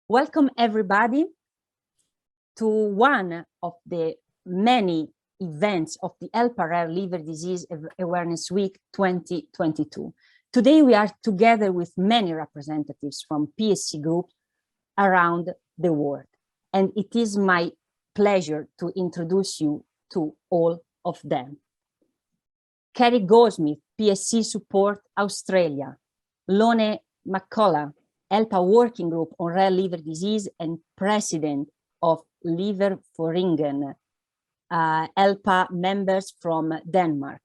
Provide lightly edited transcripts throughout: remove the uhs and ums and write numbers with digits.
Welcome everybody to one of the many events of the HELPA Rare Liver Disease Awareness Week 2022. Today we are together with many representatives from PSC Groups around the world, and it is my pleasure to introduce you to all of them. Kerry Goldsmith, PSC Support Australia, Lone McCullough, HELPA Working Group on Rare Liver Disease and President of Liver Foringen, HELPA members from Denmark.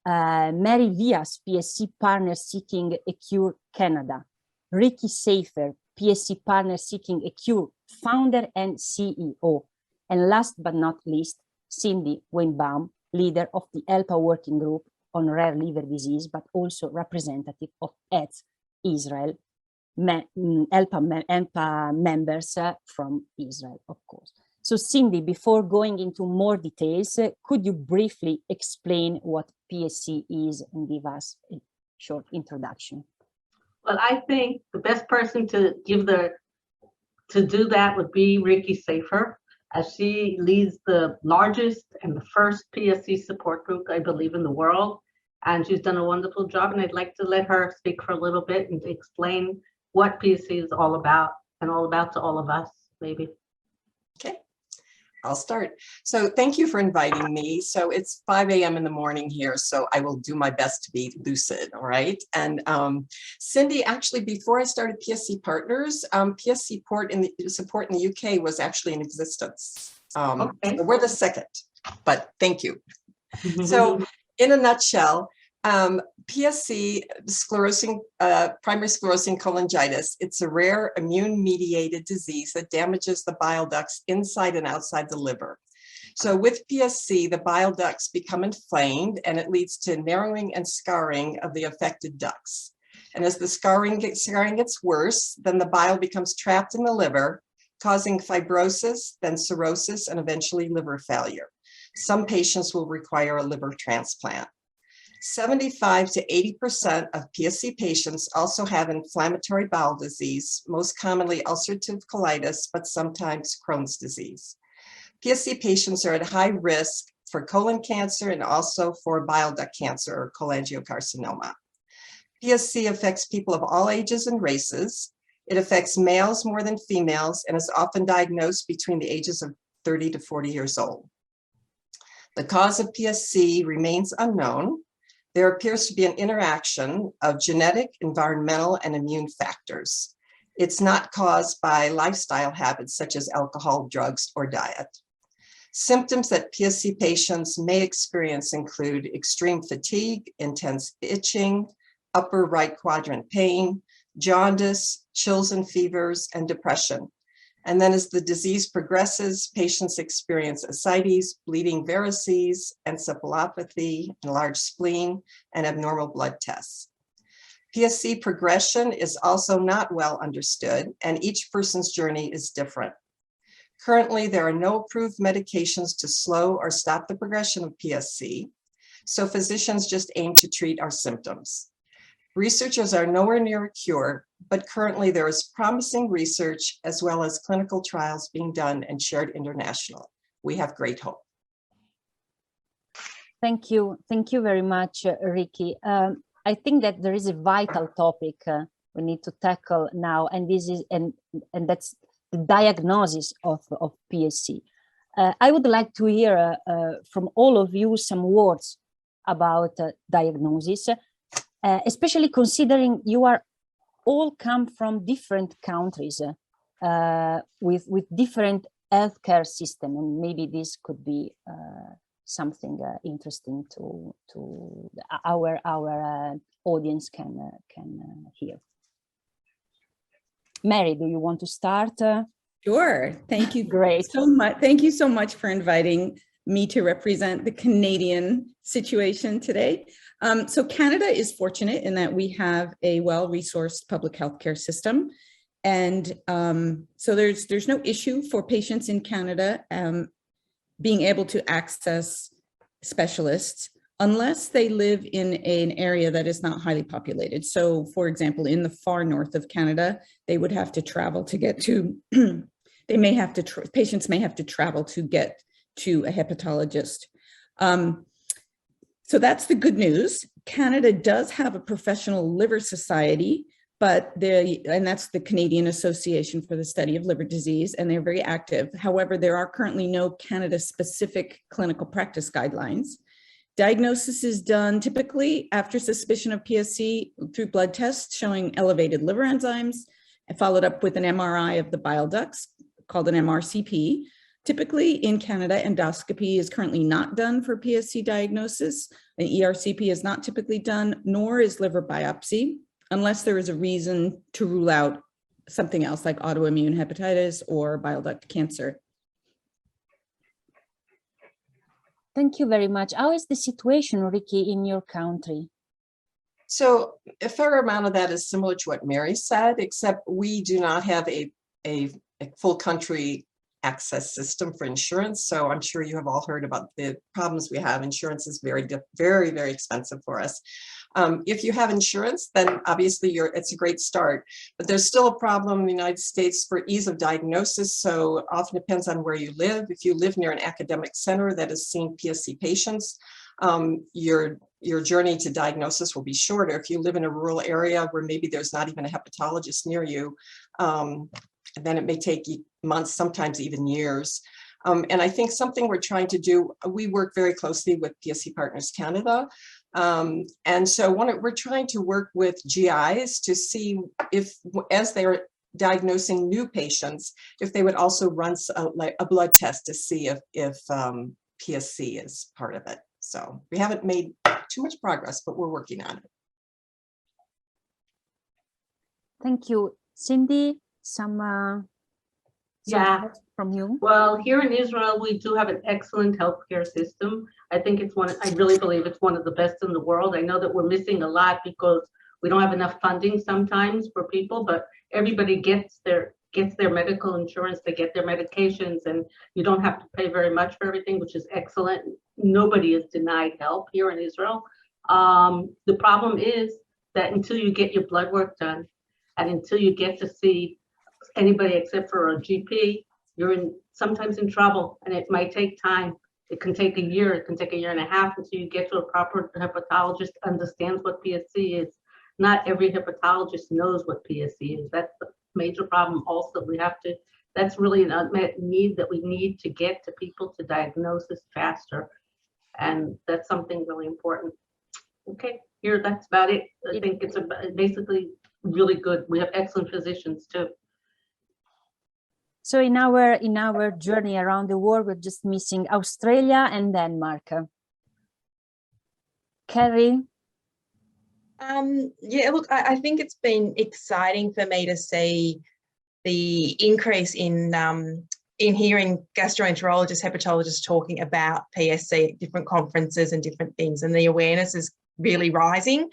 Mary VYAS, PSC Partner Seeking a Cure, Canada. Ricky Safer, PSC Partner Seeking a Cure, Founder and CEO. And last but not least, SINDEE WEINBAUM, leader of the HELPA Working Group on Rare Liver Disease, but also representative of ETS Israel, HELPA members from Israel, of course. So SINDEE, before going into more details, could you briefly explain what PSC is and give us a short introduction? Well, I think the best person to do that would be Ricky Safer, as she leads the largest and the first PSC support group, I believe, in the world. And she's done a wonderful job. And I'd like to let her speak for a little bit and explain what PSC is all about and all about to all of us, maybe. Okay, I'll start. So thank you for inviting me. So it's 5 a.m. in the morning here, so I will do my best to be lucid, all right? And SINDEE, actually, before I started PSC Partners, PSC support in the UK was actually in existence. Okay. So we're the second, but thank you. So in a nutshell, PSC, primary sclerosing cholangitis, it's a rare immune-mediated disease that damages the bile ducts inside and outside the liver. So with PSC, the bile ducts become inflamed and it leads to narrowing and scarring of the affected ducts. And as the scarring gets worse, then the bile becomes trapped in the liver, causing fibrosis, then cirrhosis, and eventually liver failure. Some patients will require a liver transplant. 75 to 80% of PSC patients also have inflammatory bowel disease, most commonly ulcerative colitis, but sometimes Crohn's disease. PSC patients are at high risk for colon cancer and also for bile duct cancer or cholangiocarcinoma. PSC affects people of all ages and races. It affects males more than females and is often diagnosed between the ages of 30 to 40 years old. The cause of PSC remains unknown. There appears to be an interaction of genetic, environmental, and immune factors. It's not caused by lifestyle habits such as alcohol, drugs, or diet. Symptoms that PSC patients may experience include extreme fatigue, intense itching, upper right quadrant pain, jaundice, chills and fevers, and depression. And then as the disease progresses, patients experience ascites, bleeding varices, encephalopathy, enlarged spleen, and abnormal blood tests. PSC progression is also not well understood, and each person's journey is different. Currently, there are no approved medications to slow or stop the progression of PSC, so physicians just aim to treat our symptoms. Researchers are nowhere near a cure, but currently there is promising research as well as clinical trials being done and shared internationally. We have great hope. Thank you. Thank you very much, Ricky. I think that there is a vital topic we need to tackle now, and this is and that's the diagnosis of PSC. I would like to hear from all of you some words about diagnosis. Especially considering you are all come from different countries with different healthcare system, and maybe this could be something interesting to our audience can hear. Mary, do you want to start? Sure. Thank you. Great. So much. Thank you so much for inviting me to represent the Canadian situation today. So Canada is fortunate in that we have a well-resourced public healthcare system. And so there's no issue for patients in Canada being able to access specialists. unless they live in an area that is not highly populated. So for example, in the far north of Canada, they would have to travel to get to, patients may have to travel to get to a hepatologist. So that's the good news. Canada does have a professional liver society, and that's the Canadian Association for the Study of Liver Disease, and they're very active. However, there are currently no Canada-specific clinical practice guidelines. Diagnosis is done typically after suspicion of PSC through blood tests showing elevated liver enzymes, and followed up with an MRI of the bile ducts called an MRCP. Typically in Canada, endoscopy is currently not done for PSC diagnosis. An ERCP is not typically done, nor is liver biopsy, unless there is a reason to rule out something else like autoimmune hepatitis or bile duct cancer. Thank you very much. How is the situation, Ricky, in your country? So a fair amount of that is similar to what Mary said, except we do not have a full country access system for insurance. So I'm sure you have all heard about the problems we have. Insurance is very, very expensive for us. If you have insurance, then obviously it's a great start, but there's still a problem in the United States for ease of diagnosis. So often depends on where you live. If you live near an academic center that has seen PSC patients, your journey to diagnosis will be shorter. If you live in a rural area where maybe there's not even a hepatologist near you, then it may take months, sometimes even years. And I think something we're trying to do, we work very closely with PSC Partners Canada. And so we're trying to work with GIs to see if, as they're diagnosing new patients, if they would also run a blood test to see if PSC is part of it. So we haven't made too much progress, but we're working on it. Thank you. Sindee, some thoughts from you? Well, here in Israel, we do have an excellent healthcare system. I think I really believe it's one of the best in the world. I know that we're missing a lot because we don't have enough funding sometimes for people, but everybody gets their medical insurance, they get their medications, and you don't have to pay very much for everything, which is excellent. Nobody is denied help here in Israel. The problem is that until you get your blood work done, and until you get to see anybody except for a GP, you're sometimes in trouble, and it might take time. It can take a year, it can take a year and a half until you get to a proper hepatologist, understands what PSC is. Not every hepatologist knows what PSC is. That's the major problem also. That's really an unmet need that we need to get to people to diagnosis faster. And that's something really important. Okay, that's about it. I think it's basically really good. We have excellent physicians too. So in our journey around the world, we're just missing Australia and Denmark. Kerry? Yeah, look, I think it's been exciting for me to see the increase in hearing gastroenterologists, hepatologists talking about PSC at different conferences and different things, and the awareness is really rising.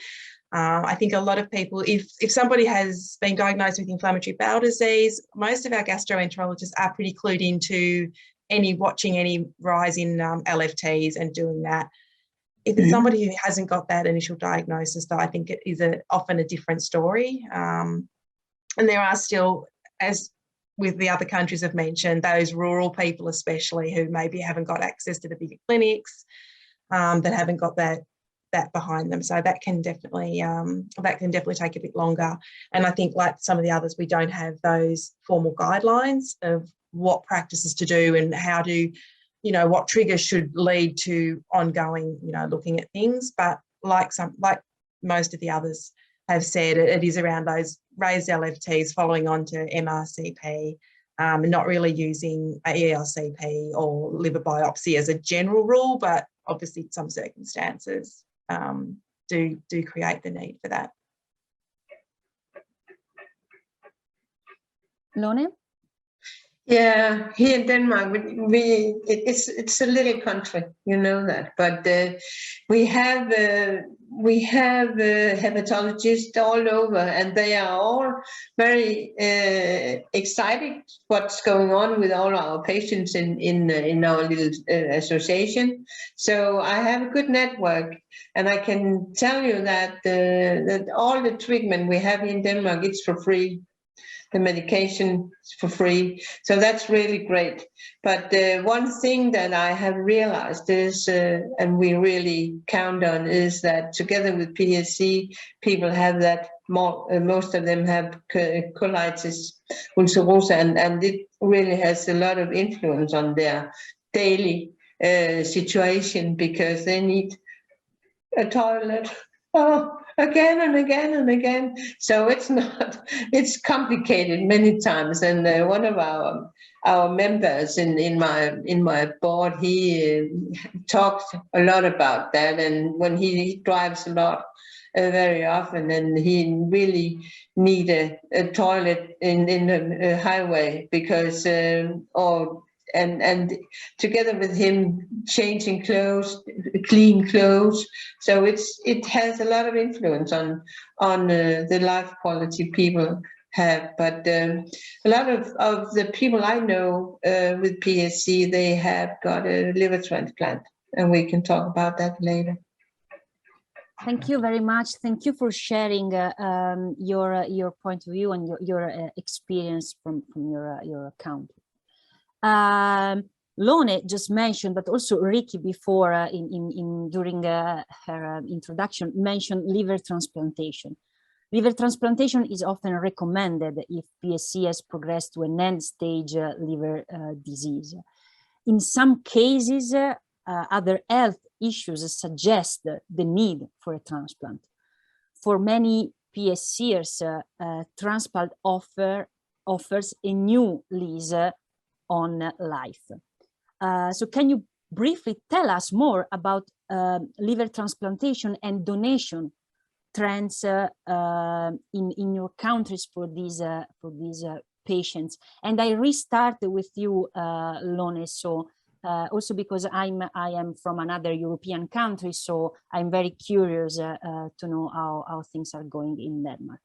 I think a lot of people, if somebody has been diagnosed with inflammatory bowel disease, most of our gastroenterologists are pretty clued into watching any rise in LFTs and doing that. If it's somebody who hasn't got that initial diagnosis, though, I think it is often a different story. And there are still, as with the other countries I've mentioned, those rural people especially who maybe haven't got access to the bigger clinics, that haven't got that behind them. So that can definitely take a bit longer. And I think, like some of the others, we don't have those formal guidelines of what practices to do and how to, what triggers should lead to ongoing, looking at things. But like most of the others have said, it is around those raised LFTs following on to MRCP, and not really using a ERCP or liver biopsy as a general rule, but obviously some circumstances do create the need for that. Lone? Yeah, here in Denmark, it's a little country, you know that, but we have hepatologists all over, and they are all very excited what's going on with all our patients in our little association. So I have a good network, and I can tell you that that all the treatment we have in Denmark, it's for free. The medication is for free. So that's really great. But one thing that I have realized is, and we really count on, is that together with PSC, people have that, most of them have colitis ulcerosa, and it really has a lot of influence on their daily situation, because they need a toilet. Oh, again and again and again. So it's complicated many times. And one of our members in my board, he talks a lot about that. And when he drives a lot, very often, and he really need a toilet in the highway, because and together with him changing clothes, clean clothes, so it has a lot of influence on the life quality people have. But a lot of the people I know with PSC, they have got a liver transplant, and we can talk about that later. Thank you very much. Thank you for sharing your point of view and your experience from your account. Lone just mentioned, but also Ricky before during her introduction mentioned liver transplantation. Liver transplantation is often recommended if PSC has progressed to an end-stage liver disease. In some cases, other health issues suggest the need for a transplant. For many PSCers, transplant offers a new lease on life. So can you briefly tell us more about liver transplantation and donation trends in your countries for these patients? And I restart with you, Lone. So also because I am from another European country, so I'm very curious to know how things are going in Denmark.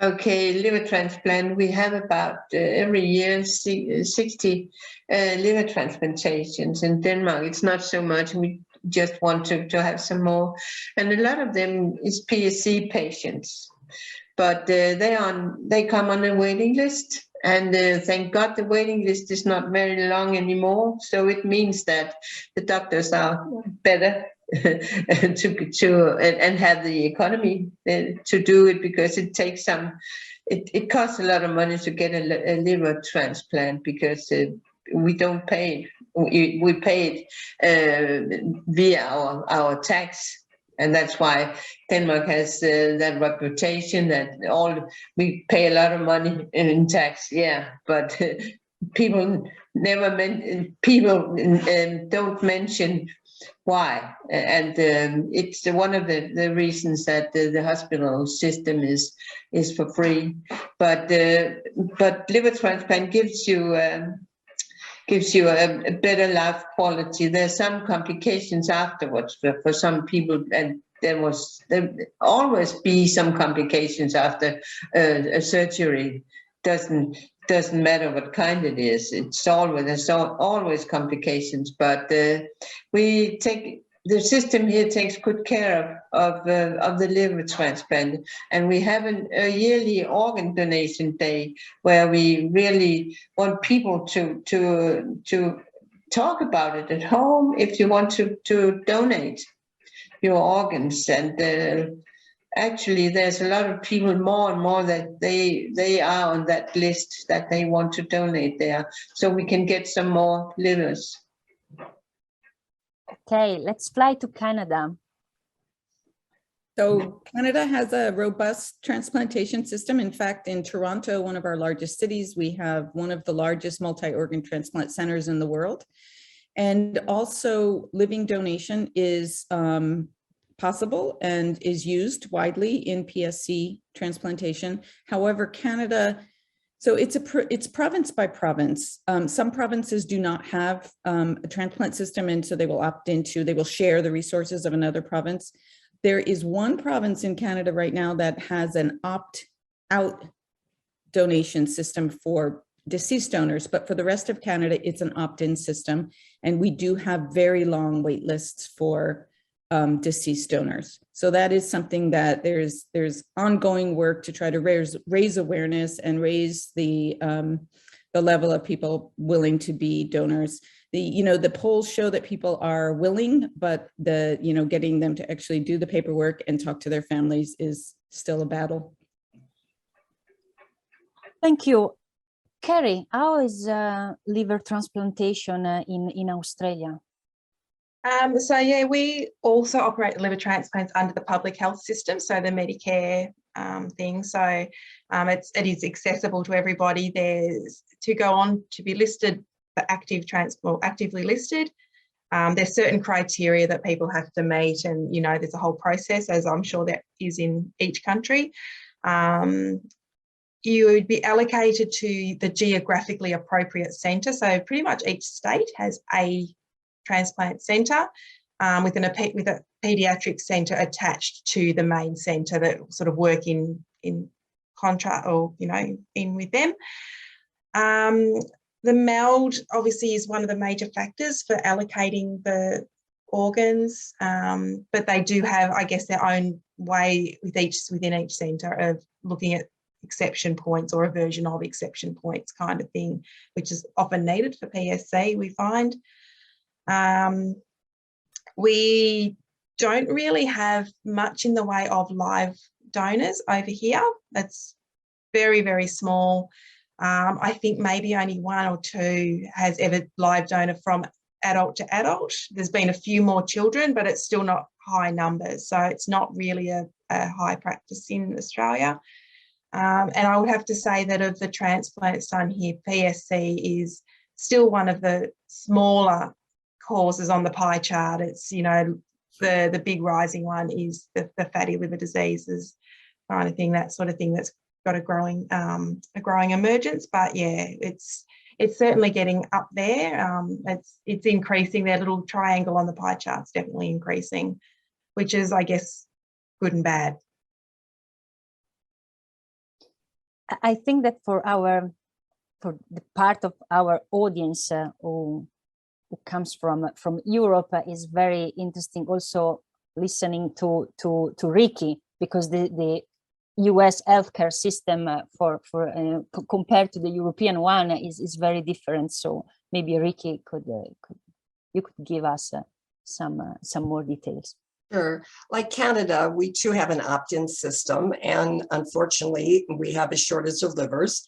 Okay, liver transplant, we have about every year 60 liver transplantations in Denmark. It's not so much, we just want to have some more. And a lot of them is PSC patients, but they come on a waiting list. And thank God the waiting list is not very long anymore. So it means that the doctors are better and have the economy to do it, because it takes it costs a lot of money to get a liver transplant, because we don't pay it. We pay it via our tax. And that's why Denmark has that reputation that we pay a lot of money in tax, yeah. But people don't mention why, and it's one of the reasons that the hospital system is for free. But liver transplant gives you a better life quality. There's some complications afterwards for some people, and there always be some complications after a surgery. Doesn't matter what kind it is. There's always complications, but the system here takes good care of the liver transplant, and we have a yearly organ donation day where we really want people to talk about it at home if you want to donate your organs. And actually, there's a lot of people, more and more, that they are on that list that they want to donate there, so we can get some more livers. Okay, let's fly to Canada. So Canada has a robust transplantation system. In fact, in Toronto, one of our largest cities, we have one of the largest multi-organ transplant centers in the world. And also living donation is possible and is used widely in PSC transplantation. However, Canada So it's province by province. Some provinces do not have a transplant system, and so they will share the resources of another province. There is one province in Canada right now that has an opt-out donation system for deceased donors, but for the rest of Canada, it's an opt-in system. And we do have very long wait lists for deceased donors. So that is something that there's ongoing work to try to raise awareness and raise the level of people willing to be donors. The polls show that people are willing, but getting them to actually do the paperwork and talk to their families is still a battle. Thank you. Kerry, how is liver transplantation in Australia? So yeah, we also operate liver transplants under the public health system, so the Medicare thing. So it is accessible to everybody. There's to go on to be listed for actively listed. There's certain criteria that people have to meet, and there's a whole process, as I'm sure that is in each country. You would be allocated to the geographically appropriate centre. So pretty much each state has a transplant centre with a paediatric centre attached to the main centre that sort of work in contract or in with them. The MELD obviously is one of the major factors for allocating the organs, but they do have, I guess, their own way within each centre of looking at exception points or a version of exception points kind of thing, which is often needed for PSC, we find. We don't really have much in the way of live donors over here. That's very, very small. I think maybe only one or two has ever live donor from adult to adult. There's been a few more children, but it's still not high numbers. So it's not really a high practice in Australia. And I would have to say that of the transplants done here, PSC is still one of the smaller causes on the pie chart. It's, the big rising one is the fatty liver diseases kind of thing, that sort of thing that's got a growing emergence. But yeah, it's certainly getting up there. It's increasing. Their little triangle on the pie chart's definitely increasing, which is, I guess, good and bad. I think that for the part of our audience who comes from Europe is very interesting also listening to RICHY, because the US healthcare system compared to the European one is very different. So maybe RICHY could give us some more details. Sure. Like Canada, we too have an opt-in system, and unfortunately, we have a shortage of livers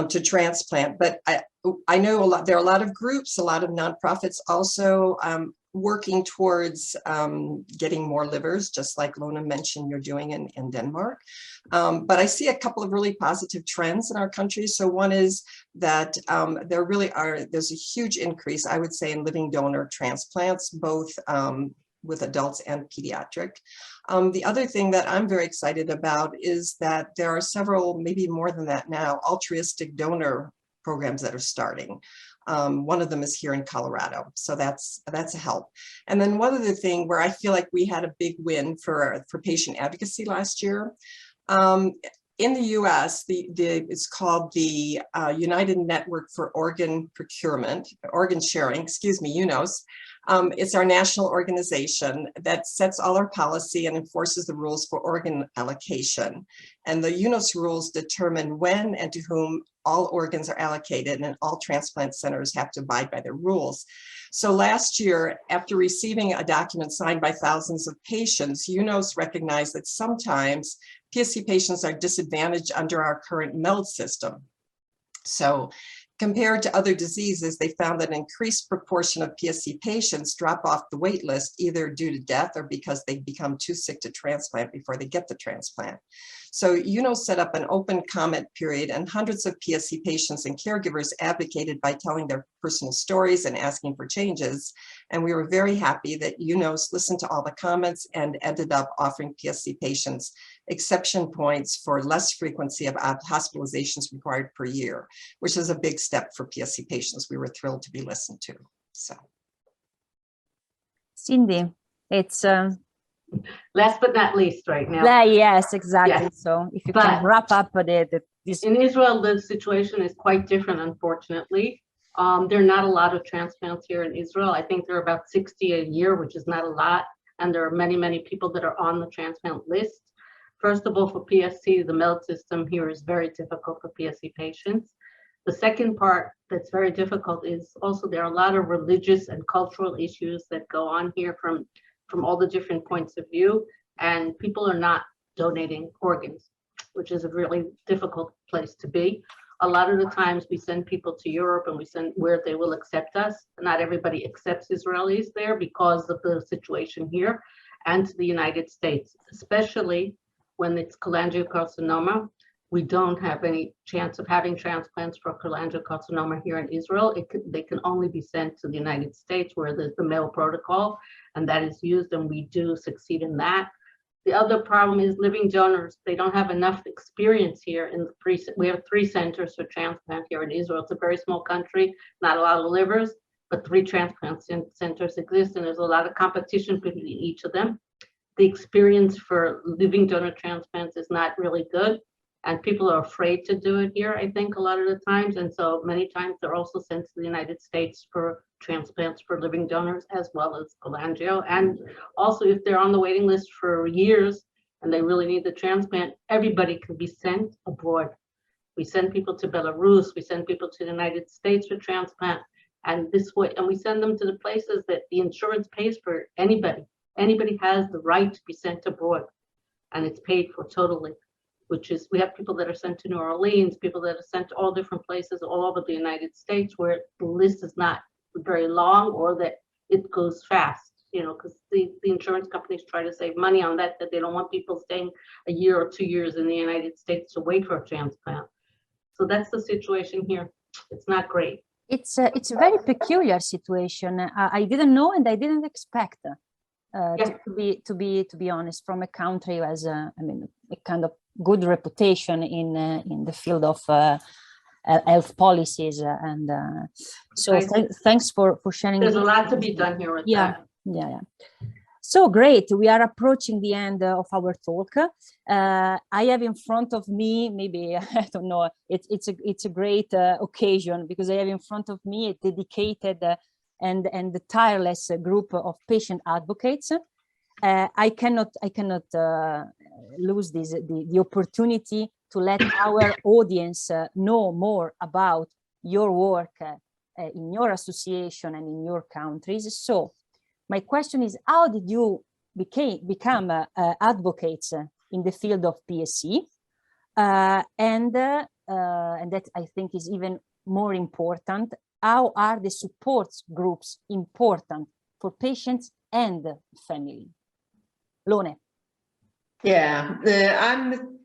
to transplant. But I know there are a lot of groups, a lot of nonprofits also working towards getting more livers, just like Lona mentioned you're doing in Denmark. But I see a couple of really positive trends in our country. So one is that there's a huge increase, I would say, in living donor transplants, both with adults and pediatric. The other thing that I'm very excited about is that there are several, maybe more than that now, altruistic donor programs that are starting. One of them is here in Colorado, so that's a help. And then one other thing where I feel like we had a big win for patient advocacy last year. In the US, it's called the United Network for Organ Sharing, UNOS. It's our national organization that sets all our policy and enforces the rules for organ allocation. And the UNOS rules determine when and to whom all organs are allocated, and all transplant centers have to abide by their rules. So last year, after receiving a document signed by thousands of patients, UNOS recognized that sometimes PSC patients are disadvantaged under our current MELD system. So Compared to other diseases, they found that an increased proportion of PSC patients drop off the wait list either due to death or because they become too sick to transplant before they get the transplant. So set up an open comment period, and hundreds of PSC patients and caregivers advocated by telling their personal stories and asking for changes. And we were very happy that listened to all the comments and ended up offering PSC patients exception points for less frequency of hospitalizations required per year, which is a big step for PSC patients. We were thrilled to be listened to. So, Cindy, it's last but not least right now. yes, exactly. Yes. So if you can wrap up this. In Israel, the situation is quite different, unfortunately. There are not a lot of transplants here in Israel. I think there are about 60 a year, which is not a lot. And there are many, many people that are on the transplant list. First of all, for PSC, the MELD system here is very difficult for PSC patients. The second part that's very difficult is also there are a lot of religious and cultural issues that go on here from all the different points of view, and people are not donating organs, which is a really difficult place to be. A lot of the times we send people to Europe and we send where they will accept us. Not everybody accepts Israelis there because of the situation here, and to the United States, especially when it's cholangiocarcinoma. We don't have any chance of having transplants for cholangiocarcinoma here in Israel. They can only be sent to the United States where there's the Mayo protocol, and that is used, and we do succeed in that. The other problem is living donors. They don't have enough experience here. We have 3 centers for transplant here in Israel. It's a very small country, not a lot of livers, but 3 transplant centers exist, and there's a lot of competition between each of them. The experience for living donor transplants is not really good, and people are afraid to do it here, I think, a lot of the times. And so many times they're also sent to the United States for transplants for living donors as well as cholangio. And also, if they're on the waiting list for years and they really need the transplant, everybody can be sent abroad. We send people to Belarus, we send people to the United States for transplant, and this way, and we send them to the places that the insurance pays for anybody. Anybody has the right to be sent abroad, and it's paid for totally. Which is, we have people that are sent to New Orleans, people that are sent to all different places all over the United States where the list is not very long or that it goes fast, because the insurance companies try to save money on that they don't want people staying a year or 2 years in the United States to wait for a transplant. So that's the situation here. It's not great. It's a very peculiar situation. I didn't know and I didn't expect to be honest, from a country who has a kind of good reputation in the field of health policies, and so thanks for sharing. There's a lot to be done here with that. Yeah. So great. We are approaching the end of our talk. I have in front of me, maybe I don't know. It's a great occasion because I have in front of me a dedicated and the tireless group of patient advocates. I cannot lose the opportunity to let our audience know more about your work in your association and in your countries. So my question is, how did you become advocates in the field of PSC? And that I think is even more important. How are the support groups important for patients and family? Lone. Yeah,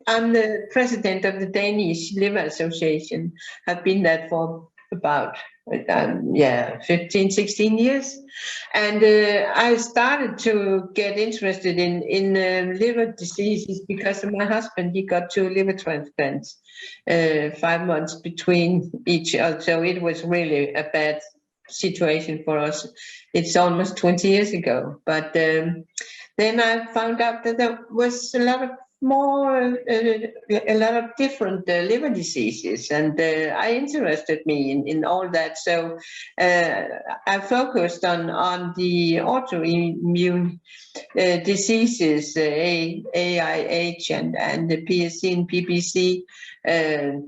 I'm the president of the Danish Liver Association. I've been that for about 15, 16 years. And I started to get interested in liver diseases because of my husband. He got 2 liver transplants, 5 months between each other. So it was really a bad situation for us. It's almost 20 years ago. But then I found out that there was a lot of different liver diseases, and I interested me in all that. So I focused on the autoimmune diseases, AIH and the PSC and PBC,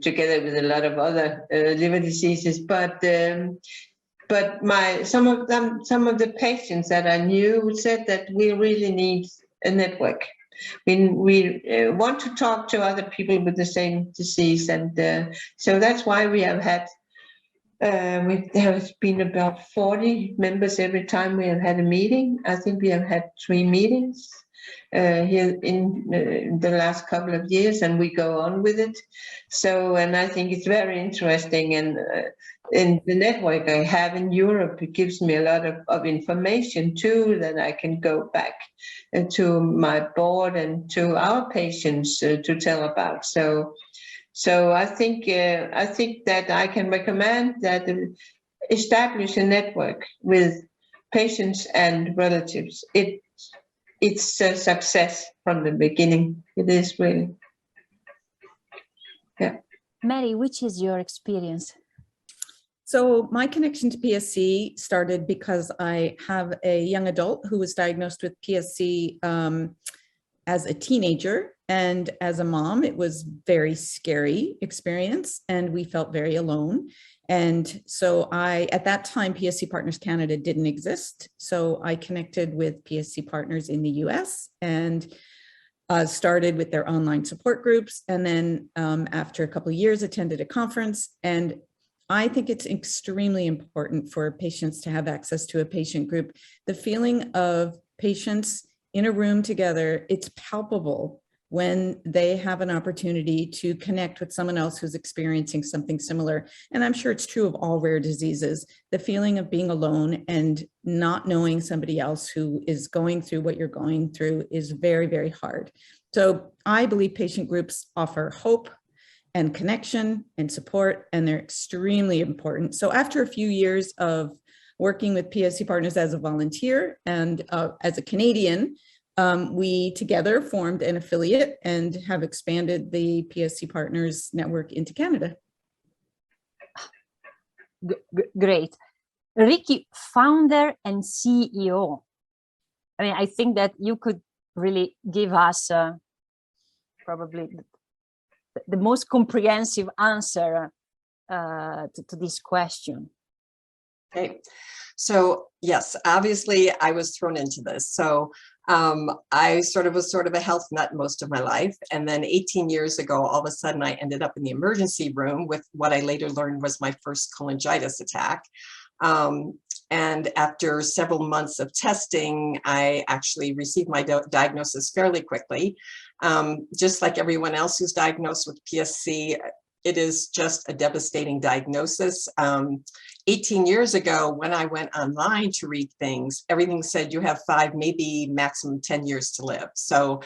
together with a lot of other liver diseases. But some of the patients that I knew said that we really need a network. We want to talk to other people with the same disease, and so that's why we have had There has been about 40 members every time we have had a meeting. I think we have had 3 meetings here in the last couple of years, and we go on with it. So, and I think it's very interesting, and in the network I have in Europe, it gives me a lot of information too that I can go back to my board and to our patients to tell about. So I think that I can recommend that establish a network with patients and relatives. It's a success from the beginning. It is really. Yeah. Mary, which is your experience? So my connection to PSC started because I have a young adult who was diagnosed with PSC as a teenager, and as a mom, it was very scary experience, and we felt very alone. And so at that time, PSC Partners Canada didn't exist. So I connected with PSC Partners in the US and started with their online support groups. And then after a couple of years, attended a conference. And I think it's extremely important for patients to have access to a patient group. The feeling of patients in a room together, it's palpable when they have an opportunity to connect with someone else who's experiencing something similar. And I'm sure it's true of all rare diseases. The feeling of being alone and not knowing somebody else who is going through what you're going through is very, very hard. So I believe patient groups offer hope and connection and support, and they're extremely important. So after a few years of working with PSC Partners as a volunteer and as a Canadian, we together formed an affiliate and have expanded the PSC Partners network into Canada. Great. Ricky, founder and CEO. I mean, I think that you could really give us probably the most comprehensive answer to this question. Okay, so yes, obviously I was thrown into this. So I was sort of a health nut most of my life. And then 18 years ago, all of a sudden I ended up in the emergency room with what I later learned was my first cholangitis attack. And after several months of testing, I actually received my diagnosis fairly quickly. Just like everyone else who's diagnosed with PSC, it is just a devastating diagnosis. 18 years ago, when I went online to read things, everything said you have 5, maybe maximum 10 years to live. So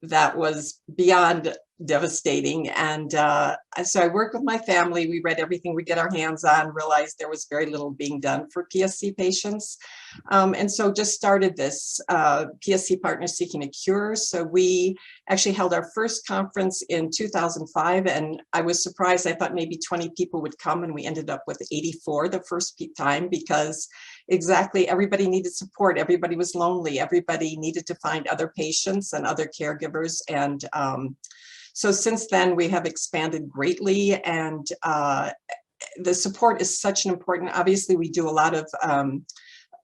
that was beyond devastating. And so I worked with my family. We read everything we get our hands on, realized there was very little being done for PSC patients. And so just started this PSC Partners Seeking a Cure. So we actually held our first conference in 2005, and I was surprised. I thought maybe 20 people would come, and we ended up with 84 the first time, because exactly everybody needed support. Everybody was lonely. Everybody needed to find other patients and other caregivers. And so since then, we have expanded greatly, and the support is such an important, obviously we do a lot of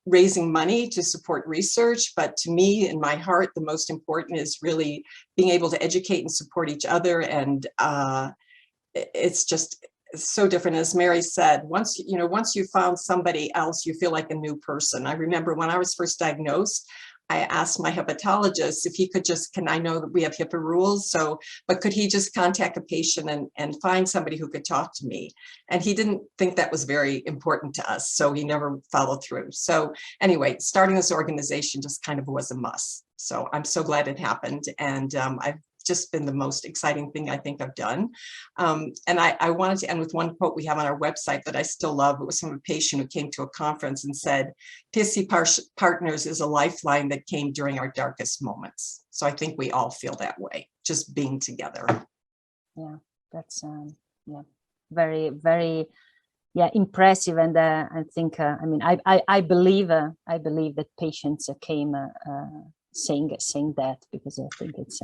raising money to support research, but to me, in my heart, the most important is really being able to educate and support each other. And it's just so different. As Mary said, once you found somebody else, you feel like a new person. I remember when I was first diagnosed, I asked my hepatologist if he could I know that we have HIPAA rules, but could he just contact a patient and find somebody who could talk to me? And he didn't think that was very important to us, so he never followed through. So anyway, starting this organization just kind of was a must. So I'm so glad it happened, and I've just been the most exciting thing I think I've done. And I wanted to end with one quote we have on our website that I still love. It was from a patient who came to a conference and said, PSC Partners is a lifeline that came during our darkest moments. So I think we all feel that way, just being together. Yeah, that's very, very impressive. And I think, I mean, I believe that patients came saying that, because I think it's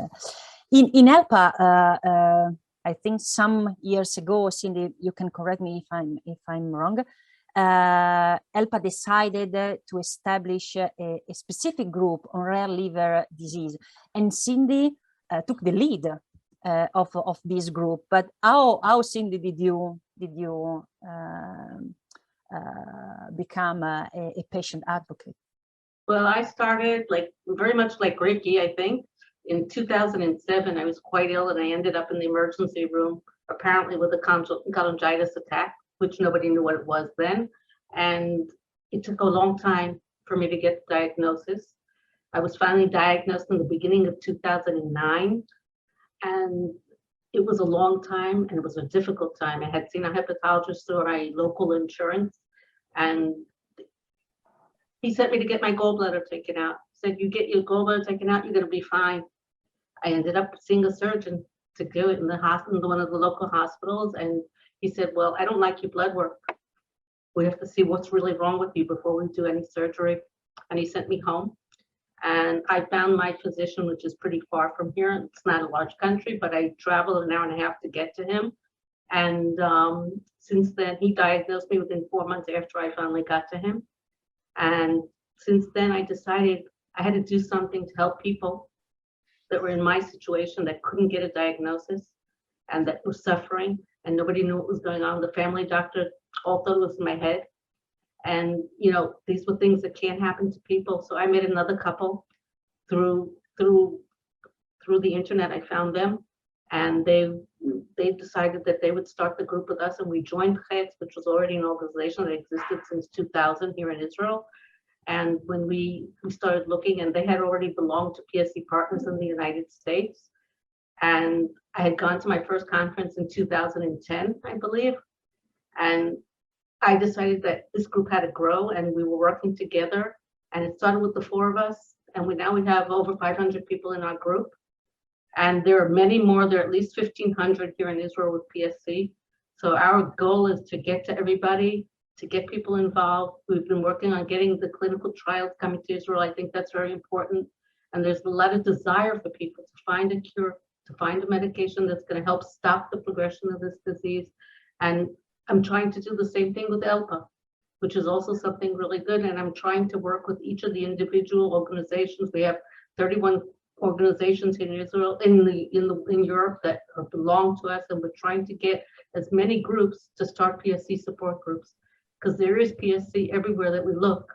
in ELPA. I think some years ago, Sindee, you can correct me if I'm wrong. ELPA decided to establish a specific group on rare liver disease, and Sindee took the lead of this group. But how Cindy did you become a patient advocate? Well, I started very much like Ricky, I think. In 2007, I was quite ill and I ended up in the emergency room, apparently with a cholangitis attack, which nobody knew what it was then. And it took a long time for me to get the diagnosis. I was finally diagnosed in the beginning of 2009. And it was a long time and it was a difficult time. I had seen a hepatologist through my local insurance, and he sent me to get my gallbladder taken out. Said, you get your gallbladder taken out, you're going to be fine. I ended up seeing a surgeon to do it in the hospital, one of the local hospitals. And he said, well, I don't like your blood work. We have to see what's really wrong with you before we do any surgery. And he sent me home. And I found my physician, which is pretty far from here. It's not a large country, but I traveled an hour and a half to get to him. And since then, he diagnosed me within 4 months after I finally got to him. And since then, I decided I had to do something to help people that were in my situation that couldn't get a diagnosis and that were suffering, and nobody knew what was going on. The family doctor all thought it was in my head. And, you know, these were things that can't happen to people. So I met another couple through the internet. I found them, and they decided that they would start the group with us, and we joined CREDI, which was already an organization that existed since 2000 here in Israel. And when we started looking, and they had already belonged to PSC partners in the United States. And I had gone to my first conference in 2010, I believe. And I decided that this group had to grow, and we were working together. And it started with the 4 of us. And now we have over 500 people in our group. And there are many more. There are at least 1,500 here in Israel with PSC. So our goal is to get to everybody, to get people involved. We've been working on getting the clinical trials coming to Israel. I think that's very important. And there's a lot of desire for people to find a cure, to find a medication that's going to help stop the progression of this disease. And I'm trying to do the same thing with ELPA, which is also something really good. And I'm trying to work with each of the individual organizations. We have 31 organizations in Israel, in Europe that belong to us, and we're trying to get as many groups to start PSC support groups, because there is PSC everywhere that we look.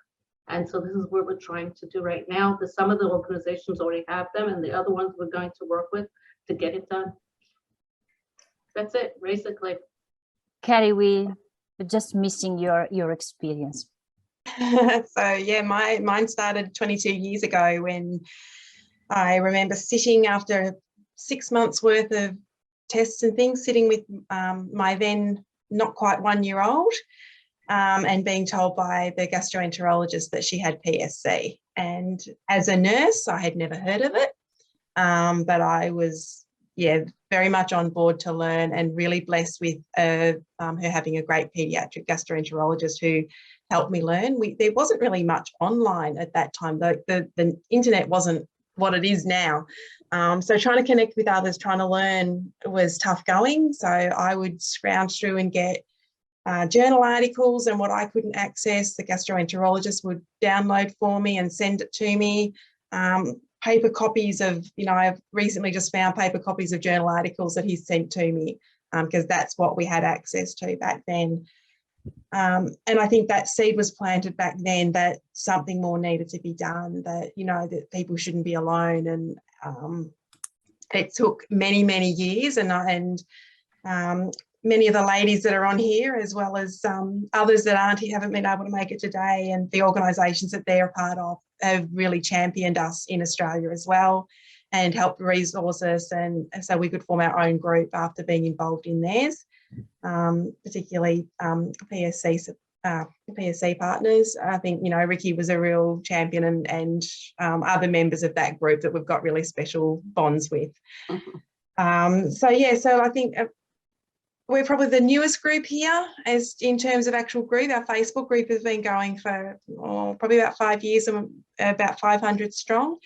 And so this is what we're trying to do right now. Some of the organizations already have them, and the other ones we're going to work with to get it done. That's it, basically. Carrie, we're just missing your experience. So yeah, mine started 22 years ago, when I remember sitting after 6 months worth of tests and things, sitting with my then not quite 1-year-old, and being told by the gastroenterologist that she had PSC. And as a nurse, I had never heard of it, but I was very much on board to learn, and really blessed with her having a great pediatric gastroenterologist who helped me learn. There wasn't really much online at that time. The internet wasn't what it is now. So trying to connect with others, trying to learn was tough going. So I would scrounge through and get journal articles, and what I couldn't access, the gastroenterologist would download for me and send it to me. Paper copies of, I've recently just found paper copies of journal articles that he sent to me, because that's what we had access to back then. And I think that seed was planted back then, that something more needed to be done, that, that people shouldn't be alone. And it took many, many years, and many of the ladies that are on here, as well as others that haven't been able to make it today, and the organisations that they're a part of, have really championed us in Australia as well, and helped resource us, and so we could form our own group after being involved in theirs, particularly PSC partners. I think, Ricky was a real champion, and other members of that group that we've got really special bonds with. So I think we're probably the newest group here, as in terms of actual group. Our Facebook group has been going for probably about 5 years, and about 500 strong.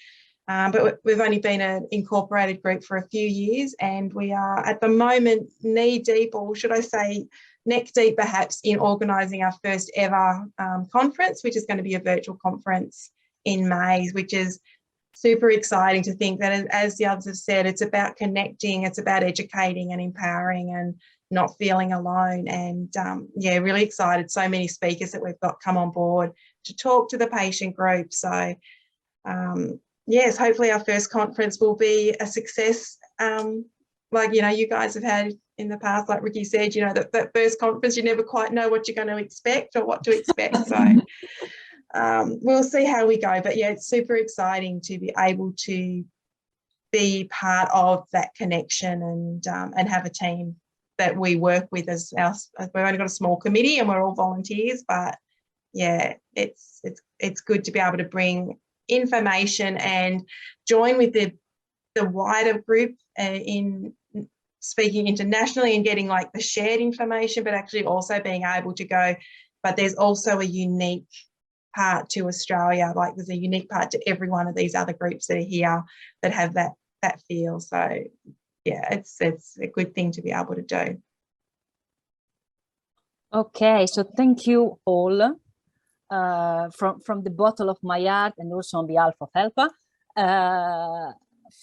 But we've only been an incorporated group for a few years, and we are at the moment knee deep, or should I say neck deep perhaps, in organising our first ever conference, which is going to be a virtual conference in May, which is super exciting to think that, as the others have said, it's about connecting, it's about educating and empowering and not feeling alone. And yeah, really excited. So many speakers that we've got come on board to talk to the patient group. So yes, hopefully our first conference will be a success. Like, you know, you guys have had in the past, like Ricky said, you know, that first conference, you never quite know what you're going to expect or what to expect. So we'll see how we go. But yeah, it's super exciting to be able to be part of that connection and have a team that we work with as we've only got a small committee and we're all volunteers. But yeah, it's good to be able to bring information and join with the wider group in speaking internationally and getting like the shared information, but actually also being able to go, but there's also a unique part to Australia, like there's a unique part to every one of these other groups that are here that have that feel. So yeah, it's a good thing to be able to do. Okay, so thank you all from the bottom of my heart and also on behalf of HELPA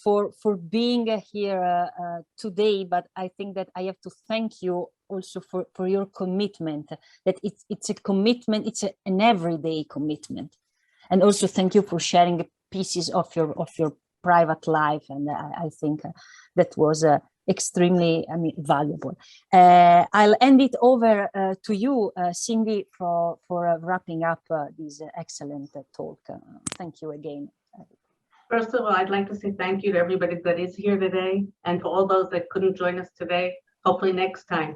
for being here today. But I think that I have to thank you also for your commitment, that it's a commitment, it's an everyday commitment. And also thank you for sharing pieces of your private life. And I think that was extremely, valuable. I'll hand it over to you, Sindee, for wrapping up this excellent talk. Thank you again. First of all, I'd like to say thank you to everybody that is here today and to all those that couldn't join us today, hopefully next time.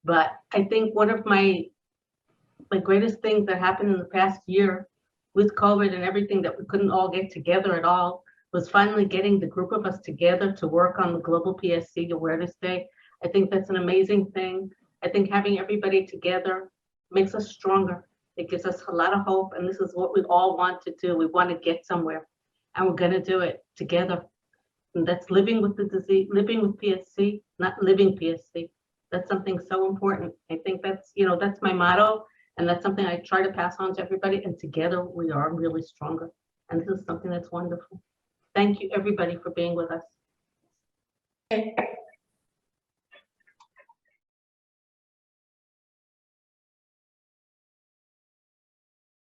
But I think one of the greatest things that happened in the past year with COVID and everything, that we couldn't all get together at all, was finally getting the group of us together to work on the Global PSC Awareness Day. I think that's an amazing thing. I think having everybody together makes us stronger. It gives us a lot of hope, and this is what we all want to do. We want to get somewhere, and we're going to do it together. And that's living with the disease, living with PSC, not living PSC. That's something so important. I think that's, that's my motto, and that's something I try to pass on to everybody, and together we are really stronger. And this is something that's wonderful. Thank you, everybody, for being with us.